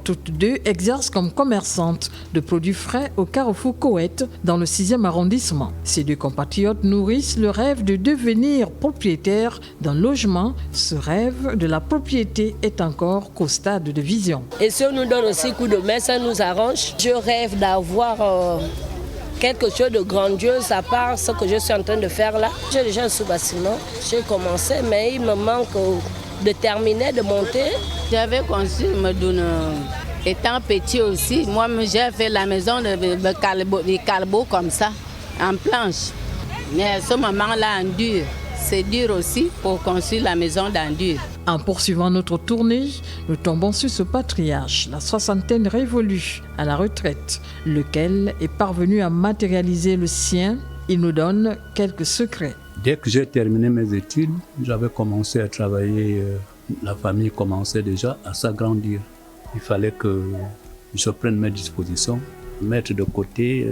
Toutes deux exercent comme commerçantes de produits frais au carrefour Coët dans le 6e arrondissement. Ces deux compatriotes nourrissent le rêve de devenir propriétaires d'un logement. Ce rêve de la propriété est encore qu'au stade de vision. Et si on nous donne aussi coup de main, ça nous arrange. Je rêve d'avoir quelque chose de grandiose à part ce que je suis en train de faire là. J'ai déjà un sous-bâtiment, j'ai commencé, mais il me manque de terminer, de monter. J'avais conçu, étant petit aussi, moi j'ai fait la maison de calbo comme ça, en planche. Mais à ce moment-là, en dur. C'est dur aussi pour construire la maison d'en dur. En poursuivant notre tournée, nous tombons sur ce patriarche, la soixantaine révolue, à la retraite, lequel est parvenu à matérialiser le sien. Il nous donne quelques secrets. Dès que j'ai terminé mes études, j'avais commencé à travailler. La famille commençait déjà à s'agrandir. Il fallait que je prenne mes dispositions, mettre de côté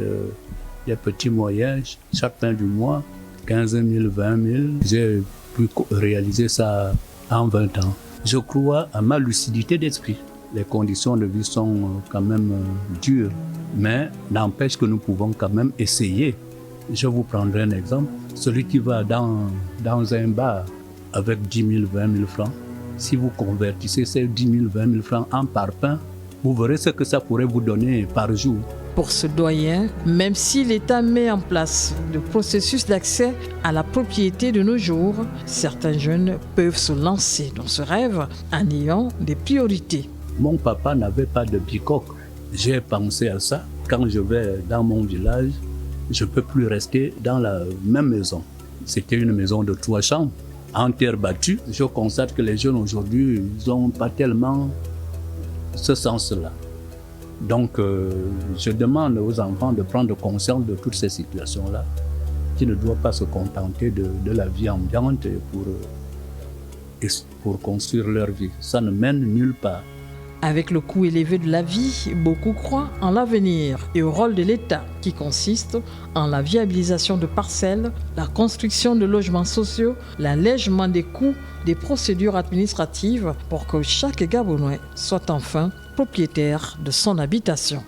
des petits moyens chaque fin du mois, 15 000, 20 000. J'ai pu réaliser ça en 20 ans. Je crois à ma lucidité d'esprit. Les conditions de vie sont quand même dures, mais n'empêche que nous pouvons quand même essayer. Je vous prendrai un exemple. Celui qui va dans un bar avec 10 000, 20 000 francs, si vous convertissez ces 10 000, 20 000 francs en parpaing, vous verrez ce que ça pourrait vous donner par jour. Pour ce doyen, même si l'État met en place le processus d'accès à la propriété de nos jours, certains jeunes peuvent se lancer dans ce rêve en ayant des priorités. Mon papa n'avait pas de bicoque. J'ai pensé à ça. Quand je vais dans mon village, je ne peux plus rester dans la même maison. C'était une maison de 3 chambres, en terre battue. Je constate que les jeunes aujourd'hui, ils n'ont pas tellement ce sens-là. Donc, je demande aux enfants de prendre conscience de toutes ces situations-là, qui ne doivent pas se contenter de la vie ambiante pour construire leur vie. Ça ne mène nulle part. Avec le coût élevé de la vie, beaucoup croient en l'avenir et au rôle de l'État qui consiste en la viabilisation de parcelles, la construction de logements sociaux, l'allègement des coûts des procédures administratives pour que chaque Gabonais soit enfin propriétaire de son habitation.